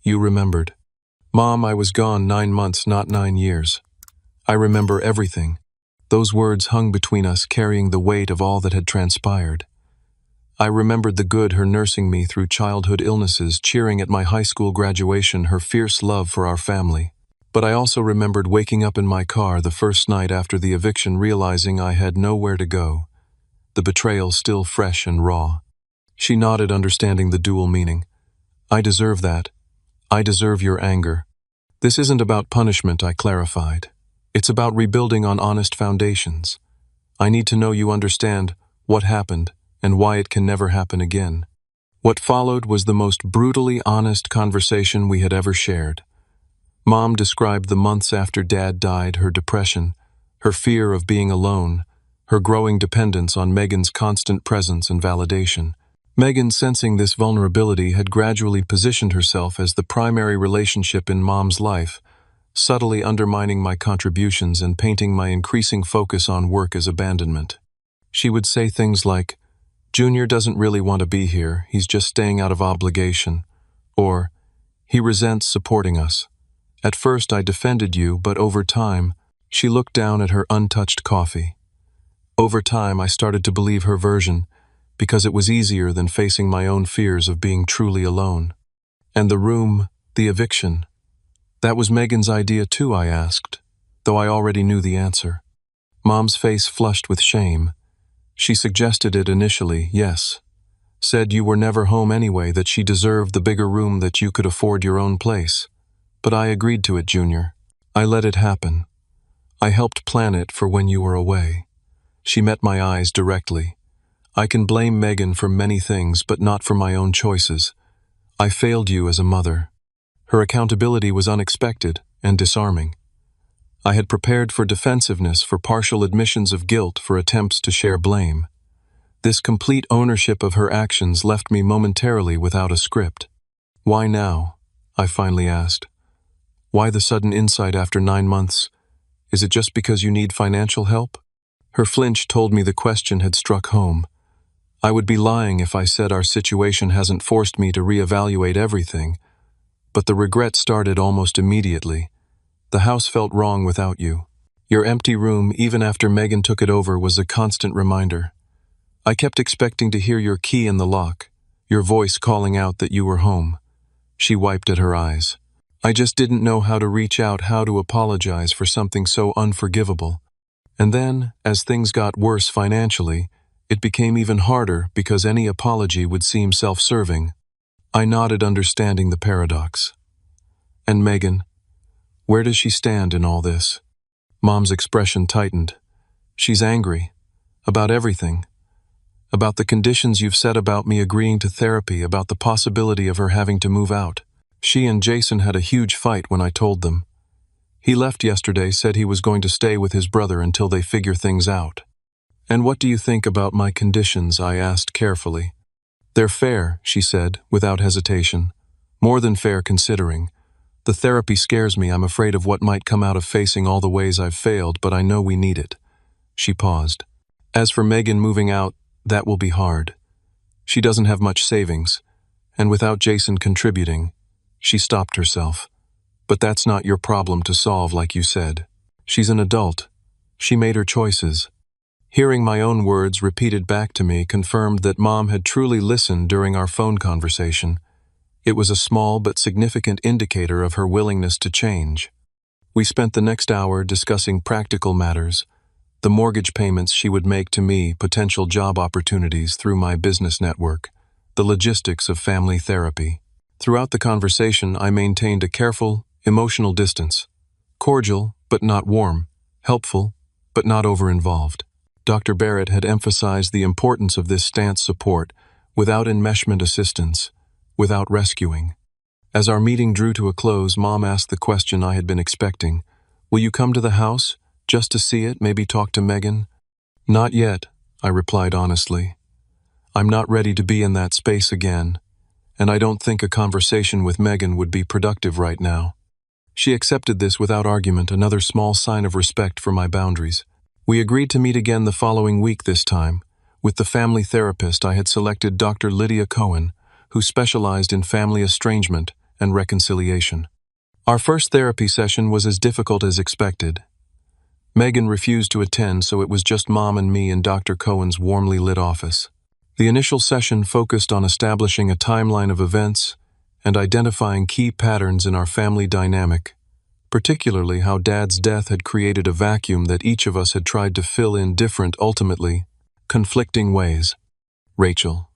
You remembered. Mom, I was gone 9 months, not 9 years. I remember everything. Those words hung between us, carrying the weight of all that had transpired. I remembered the good her nursing me through childhood illnesses, cheering at my high school graduation, her fierce love for our family. But I also remembered waking up in my car the first night after the eviction, realizing I had nowhere to go, the betrayal still fresh and raw. She nodded, understanding the dual meaning. I deserve that. I deserve your anger. This isn't about punishment, I clarified. It's about rebuilding on honest foundations. I need to know you understand what happened and why it can never happen again. What followed was the most brutally honest conversation we had ever shared. Mom described the months after Dad died, her depression, her fear of being alone, her growing dependence on Megan's constant presence and validation. Megan, sensing this vulnerability, had gradually positioned herself as the primary relationship in Mom's life, subtly undermining my contributions and painting my increasing focus on work as abandonment. She would say things like, "Junior doesn't really want to be here, he's just staying out of obligation," or, "He resents supporting us. At first I defended you, but over time," she looked down at her untouched coffee. "Over time I started to believe her version, because it was easier than facing my own fears of being truly alone." "And the room, the eviction, that was Megan's idea too?" I asked, though I already knew the answer. Mom's face flushed with shame. She suggested it initially, yes. Said you were never home anyway, that she deserved the bigger room, that you could afford your own place. But I agreed to it, Junior. I let it happen. I helped plan it for when you were away. She met my eyes directly. I can blame Megan for many things, but not for my own choices. I failed you as a mother. Her accountability was unexpected and disarming. I had prepared for defensiveness, for partial admissions of guilt, for attempts to share blame. This complete ownership of her actions left me momentarily without a script. "Why now?" I finally asked. "Why the sudden insight after 9 months? Is it just because you need financial help?" Her flinch told me the question had struck home. I would be lying if I said our situation hasn't forced me to reevaluate everything, but the regret started almost immediately. The house felt wrong without you. Your empty room, even after Megan took it over, was a constant reminder. I kept expecting to hear your key in the lock, your voice calling out that you were home. She wiped at her eyes. I just didn't know how to reach out, how to apologize for something so unforgivable. And then, as things got worse financially, it became even harder because any apology would seem self-serving. I nodded, understanding the paradox. "And Megan, where does she stand in all this?" Mom's expression tightened. "She's angry. About everything. About the conditions you've set, about me agreeing to therapy, about the possibility of her having to move out. She and Jason had a huge fight when I told them. He left yesterday, said he was going to stay with his brother until they figure things out." "And what do you think about my conditions?" I asked carefully. "They're fair," she said, without hesitation. "More than fair, considering. The therapy scares me. I'm afraid of what might come out of facing all the ways I've failed, but I know we need it." She paused. "As for Megan moving out, that will be hard. She doesn't have much savings, and without Jason contributing," she stopped herself. "But that's not your problem to solve, like you said. She's an adult. She made her choices." Hearing my own words repeated back to me confirmed that Mom had truly listened during our phone conversation. It was a small but significant indicator of her willingness to change. We spent the next hour discussing practical matters, the mortgage payments she would make to me, potential job opportunities through my business network, the logistics of family therapy. Throughout the conversation, I maintained a careful, emotional distance. Cordial, but not warm. Helpful, but not over-involved. Dr. Barrett had emphasized the importance of this stance: support, without enmeshment, assistance, without rescuing. As our meeting drew to a close, Mom asked the question I had been expecting. "Will you come to the house, just to see it, maybe talk to Megan?" "Not yet," I replied honestly. "I'm not ready to be in that space again, and I don't think a conversation with Megan would be productive right now." She accepted this without argument, another small sign of respect for my boundaries. We agreed to meet again the following week, this time, With the family therapist, I had selected Dr. Lydia Cohen, who specialized in family estrangement and reconciliation. Our first therapy session was as difficult as expected. Megan refused to attend, so it was just Mom and me in Dr. Cohen's warmly lit office. The initial session focused on establishing a timeline of events and identifying key patterns in our family dynamic, particularly how Dad's death had created a vacuum that each of us had tried to fill in different, ultimately conflicting ways. Rachel.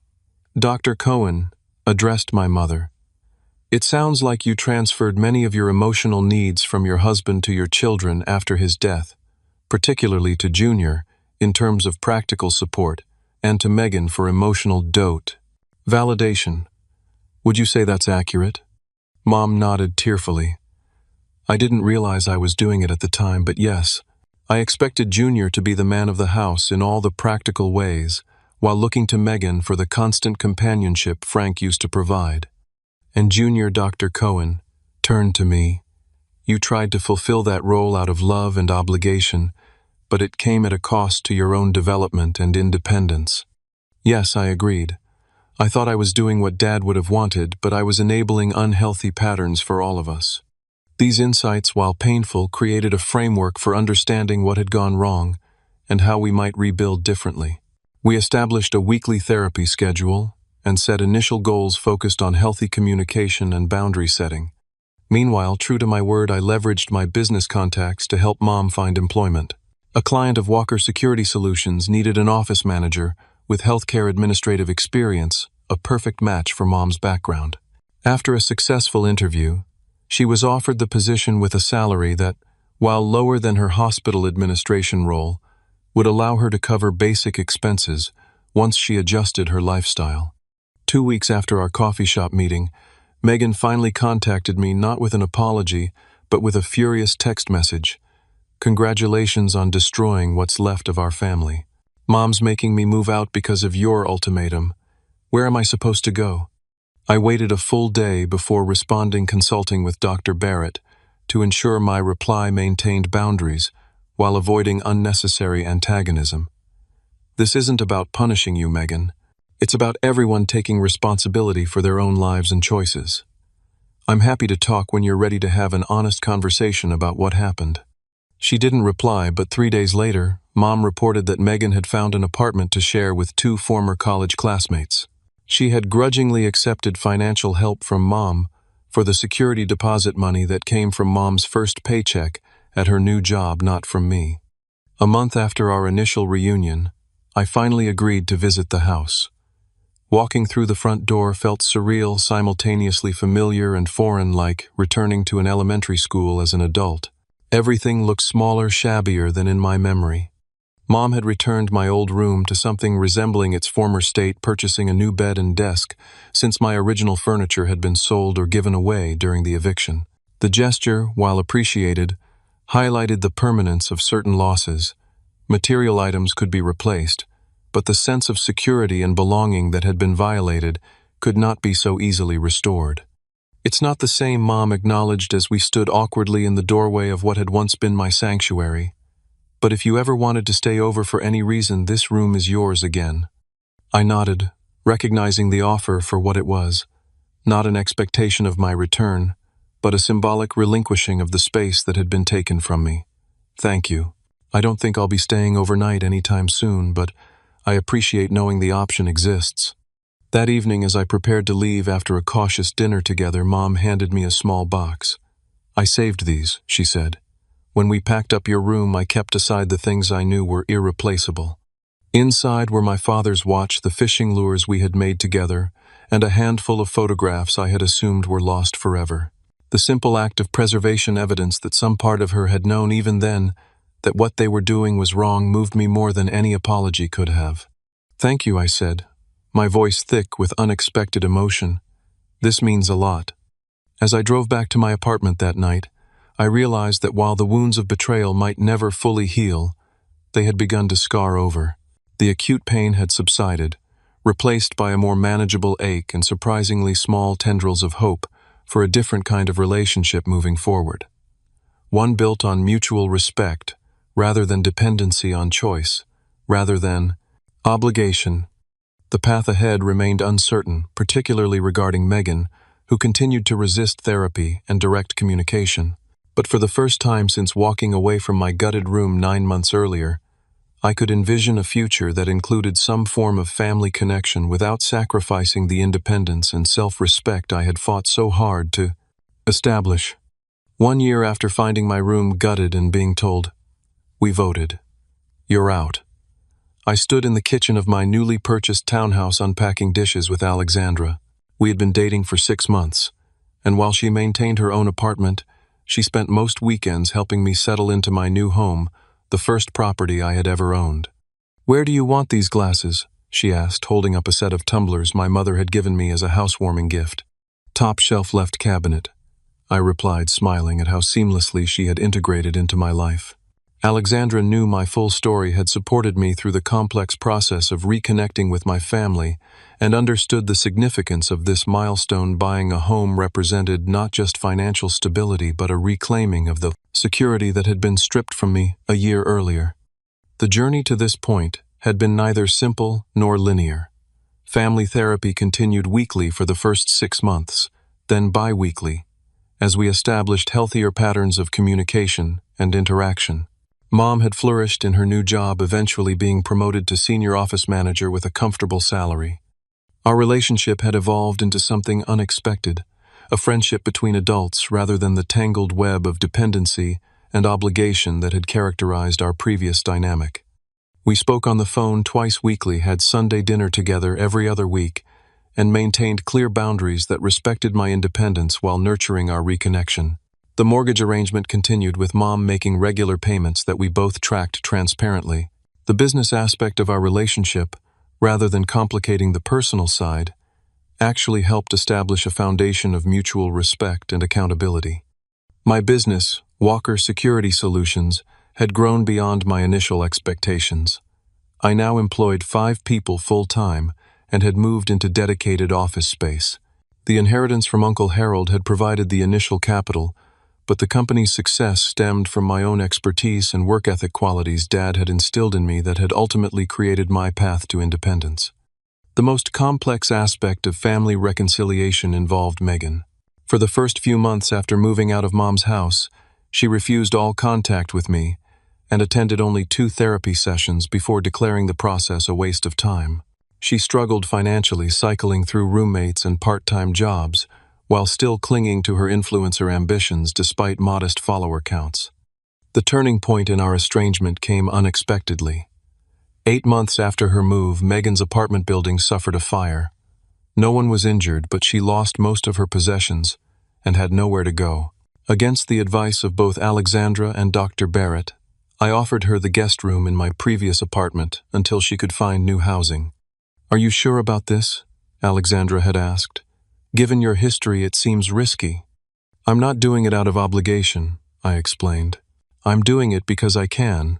Dr. Cohen addressed my mother. It sounds like you transferred many of your emotional needs from your husband to your children after his death, particularly to Junior, in terms of practical support, and to Megan for emotional dote. Validation. Would you say that's accurate? Mom nodded tearfully. I didn't realize I was doing it at the time, but yes, I expected Junior to be the man of the house in all the practical ways, while looking to Megan for the constant companionship Frank used to provide. And Junior, Dr. Cohen, turned to me. You tried to fulfill that role out of love and obligation, but it came at a cost to your own development and independence. Yes, I agreed. I thought I was doing what Dad would have wanted, but I was enabling unhealthy patterns for all of us. These insights, while painful, created a framework for understanding what had gone wrong and how we might rebuild differently. We established a weekly therapy schedule and set initial goals focused on healthy communication and boundary setting. Meanwhile, true to my word, I leveraged my business contacts to help Mom find employment. A client of Walker Security Solutions needed an office manager with healthcare administrative experience, a perfect match for Mom's background. After a successful interview, she was offered the position with a salary that, while lower than her hospital administration role, would allow her to cover basic expenses once she adjusted her lifestyle. 2 weeks after our coffee shop meeting, Megan finally contacted me not with an apology, but with a furious text message. Congratulations on destroying what's left of our family. Mom's making me move out because of your ultimatum. Where am I supposed to go? I waited a full day before responding, consulting with Dr. Barrett to ensure my reply maintained boundaries while avoiding unnecessary antagonism. This isn't about punishing you, Megan. It's about everyone taking responsibility for their own lives and choices. I'm happy to talk when you're ready to have an honest conversation about what happened. She didn't reply, but 3 days later, Mom reported that Megan had found an apartment to share with 2 former college classmates. She had grudgingly accepted financial help from Mom for the security deposit money that came from Mom's first paycheck at her new job, not from me. A month after our initial reunion, I finally agreed to visit the house. Walking through the front door felt surreal, simultaneously familiar and foreign, like returning to an elementary school as an adult. Everything looked smaller, shabbier than in my memory. Mom had returned my old room to something resembling its former state, purchasing a new bed and desk, since my original furniture had been sold or given away during the eviction. The gesture, while appreciated, highlighted the permanence of certain losses. Material items could be replaced, but the sense of security and belonging that had been violated could not be so easily restored. It's not the same, Mom acknowledged as we stood awkwardly in the doorway of what had once been my sanctuary. But if you ever wanted to stay over for any reason, this room is yours again. I nodded, recognizing the offer for what it was, not an expectation of my return, but a symbolic relinquishing of the space that had been taken from me. Thank you. I don't think I'll be staying overnight anytime soon, but I appreciate knowing the option exists. That evening, as I prepared to leave after a cautious dinner together, Mom handed me a small box. I saved these, she said. When we packed up your room, I kept aside the things I knew were irreplaceable. Inside were my father's watch, the fishing lures we had made together, and a handful of photographs I had assumed were lost forever. The simple act of preservation, evidence that some part of her had known even then that what they were doing was wrong, moved me more than any apology could have. Thank you, I said, my voice thick with unexpected emotion. This means a lot. As I drove back to my apartment that night, I realized that while the wounds of betrayal might never fully heal, they had begun to scar over. The acute pain had subsided, replaced by a more manageable ache and surprisingly small tendrils of hope for a different kind of relationship moving forward. One built on mutual respect, rather than dependency on choice, rather than Obligation. The path ahead remained uncertain, particularly regarding Megan, who continued to resist therapy and direct communication. But for the first time since walking away from my gutted room 9 months earlier, I could envision a future that included some form of family connection without sacrificing the independence and self-respect I had fought so hard to establish. 1 year after finding my room gutted and being told, "We voted. You're out," I stood in the kitchen of my newly purchased townhouse unpacking dishes with Alexandra. We had been dating for 6 months, and while she maintained her own apartment, she spent most weekends helping me settle into my new home, the first property I had ever owned. "Where do you want these glasses?" she asked, holding up a set of tumblers my mother had given me as a housewarming gift. "Top shelf left cabinet," I replied, smiling at how seamlessly she had integrated into my life. Alexandra knew my full story had supported me through the complex process of reconnecting with my family and understood the significance of this milestone. Buying a home represented not just financial stability but a reclaiming of the security that had been stripped from me a year earlier. The journey to this point had been neither simple nor linear. Family therapy continued weekly for the first 6 months, then bi-weekly, as we established healthier patterns of communication and interaction. Mom had flourished in her new job, eventually being promoted to senior office manager with a comfortable salary. Our relationship had evolved into something unexpected, a friendship between adults rather than the tangled web of dependency and obligation that had characterized our previous dynamic. We spoke on the phone twice weekly, had Sunday dinner together every other week, and maintained clear boundaries that respected my independence while nurturing our reconnection. The mortgage arrangement continued, with Mom making regular payments that we both tracked transparently. The business aspect of our relationship, rather than complicating the personal side, actually helped establish a foundation of mutual respect and accountability. My business, Walker Security Solutions, had grown beyond my initial expectations. I now employed 5 people full-time and had moved into dedicated office space. The inheritance from Uncle Harold had provided the initial capital, but the company's success stemmed from my own expertise and work ethic qualities Dad had instilled in me that had ultimately created my path to independence. The most complex aspect of family reconciliation involved Megan. For the first few months after moving out of Mom's house, she refused all contact with me and attended only 2 therapy sessions before declaring the process a waste of time. She struggled financially, cycling through roommates and part-time jobs, while still clinging to her influencer ambitions despite modest follower counts. The turning point in our estrangement came unexpectedly. 8 months after her move, Megan's apartment building suffered a fire. No one was injured, but she lost most of her possessions and had nowhere to go. Against the advice of both Alexandra and Dr. Barrett, I offered her the guest room in my previous apartment until she could find new housing. "Are you sure about this?" Alexandra had asked. "Given your history, it seems risky." "I'm not doing it out of obligation," I explained. "I'm doing it because I can,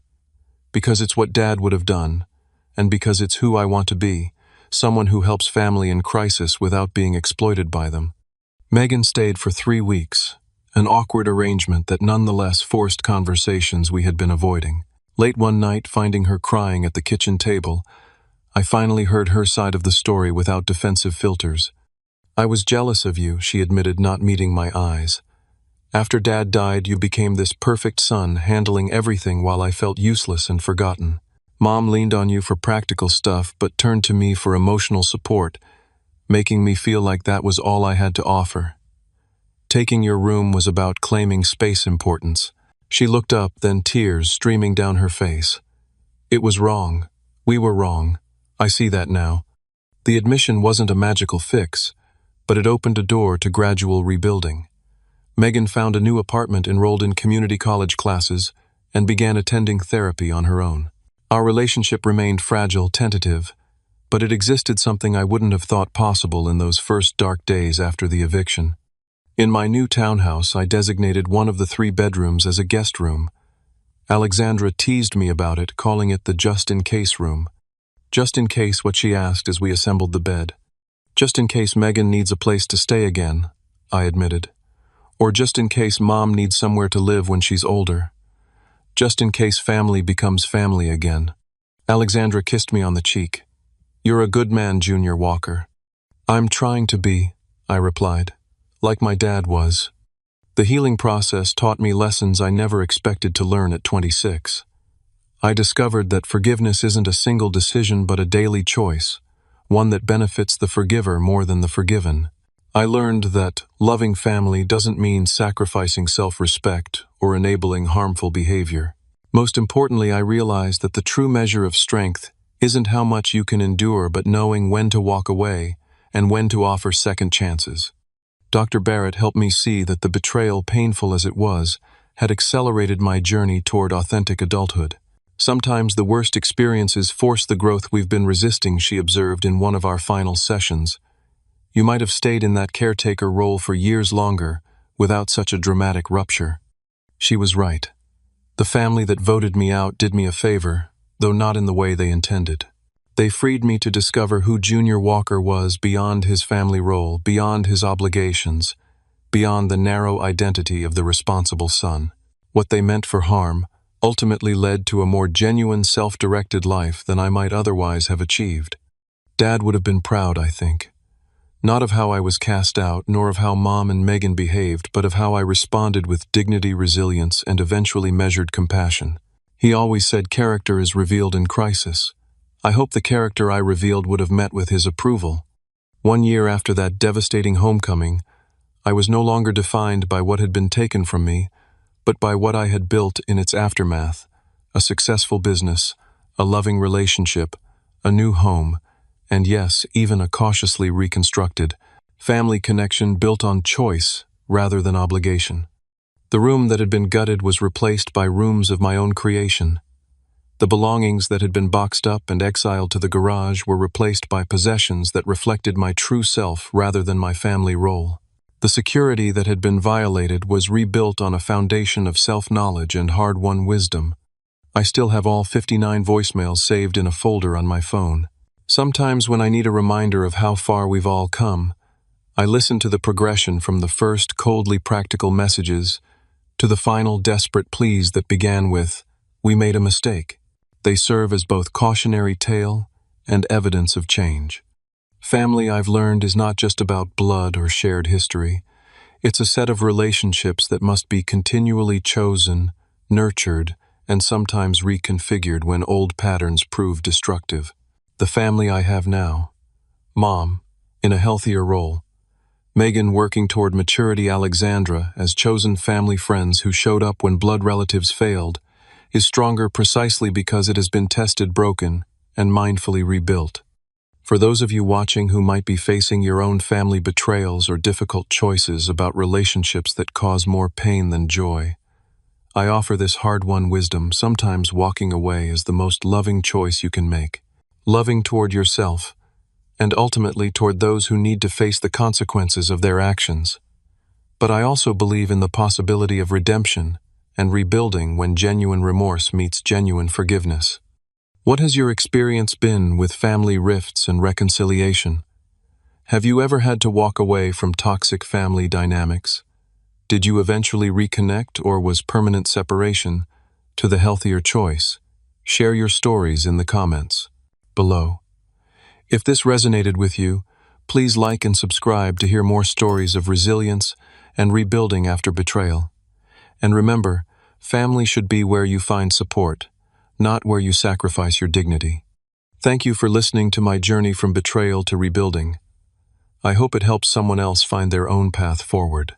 because it's what Dad would have done, and because it's who I want to be, someone who helps family in crisis without being exploited by them." Megan stayed for 3 weeks, an awkward arrangement that nonetheless forced conversations we had been avoiding. Late one night, finding her crying at the kitchen table, I finally heard her side of the story without defensive filters. "I was jealous of you," she admitted, not meeting my eyes. "After Dad died, you became this perfect son, handling everything while I felt useless and forgotten. Mom leaned on you for practical stuff, but turned to me for emotional support, making me feel like that was all I had to offer. Taking your room was about claiming space importance." She looked up, then tears streaming down her face. "It was wrong. We were wrong. I see that now." The admission wasn't a magical fix, but it opened a door to gradual rebuilding. Megan found a new apartment, enrolled in community college classes, and began attending therapy on her own. Our relationship remained fragile, tentative, but it existed, something I wouldn't have thought possible in those first dark days after the eviction. In my new townhouse, I designated one of the 3 bedrooms as a guest room. Alexandra teased me about it, calling it the just-in-case room. Just in case, what she asked as we assembled the bed. "Just in case Megan needs a place to stay again," I admitted. "Or just in case Mom needs somewhere to live when she's older. Just in case family becomes family again." Alexandra kissed me on the cheek. "You're a good man, Junior Walker." "I'm trying to be," I replied, like my dad was. The healing process taught me lessons I never expected to learn at 26. I discovered that forgiveness isn't a single decision but a daily choice, one that benefits the forgiver more than the forgiven. I learned that loving family doesn't mean sacrificing self-respect or enabling harmful behavior. Most importantly, I realized that the true measure of strength isn't how much you can endure but knowing when to walk away and when to offer second chances. Dr. Barrett helped me see that the betrayal, painful as it was, had accelerated my journey toward authentic adulthood. "Sometimes the worst experiences force the growth we've been resisting," she observed in one of our final sessions. "You might have stayed in that caretaker role for years longer without such a dramatic rupture." She was right. The family that voted me out did me a favor, though not in the way they intended. They freed me to discover who Junior Walker was beyond his family role, beyond his obligations, beyond the narrow identity of the responsible son. What they meant for harm ultimately led to a more genuine, self-directed life than I might otherwise have achieved. Dad would have been proud, I think. Not of how I was cast out, nor of how Mom and Megan behaved, but of how I responded with dignity, resilience, and eventually measured compassion. He always said character is revealed in crisis. I hope the character I revealed would have met with his approval. 1 year after that devastating homecoming, I was no longer defined by what had been taken from me, but by what I had built in its aftermath: a successful business, a loving relationship, a new home, and yes, even a cautiously reconstructed family connection built on choice rather than obligation. The room that had been gutted was replaced by rooms of my own creation. The belongings that had been boxed up and exiled to the garage were replaced by possessions that reflected my true self rather than my family role. The security that had been violated was rebuilt on a foundation of self-knowledge and hard-won wisdom. I still have all 59 voicemails saved in a folder on my phone. Sometimes when I need a reminder of how far we've all come, I listen to the progression from the first coldly practical messages to the final desperate pleas that began with, "We made a mistake." They serve as both cautionary tale and evidence of change. Family, I've learned, is not just about blood or shared history. It's a set of relationships that must be continually chosen, nurtured, and sometimes reconfigured when old patterns prove destructive. The family I have now: Mom, in a healthier role; Megan working toward maturity; Alexandra as chosen family friends who showed up when blood relatives failed, is stronger precisely because it has been tested, broken, and mindfully rebuilt. For those of you watching who might be facing your own family betrayals or difficult choices about relationships that cause more pain than joy, I offer this hard-won wisdom: sometimes walking away is the most loving choice you can make. Loving toward yourself, and ultimately toward those who need to face the consequences of their actions. But I also believe in the possibility of redemption and rebuilding when genuine remorse meets genuine forgiveness. What has your experience been with family rifts and reconciliation? Have you ever had to walk away from toxic family dynamics? Did you eventually reconnect, or was permanent separation to the healthier choice? Share your stories in the comments below. If this resonated with you, please like and subscribe to hear more stories of resilience and rebuilding after betrayal. And remember, family should be where you find support, not where you sacrifice your dignity. Thank you for listening to my journey from betrayal to rebuilding. I hope it helps someone else find their own path forward.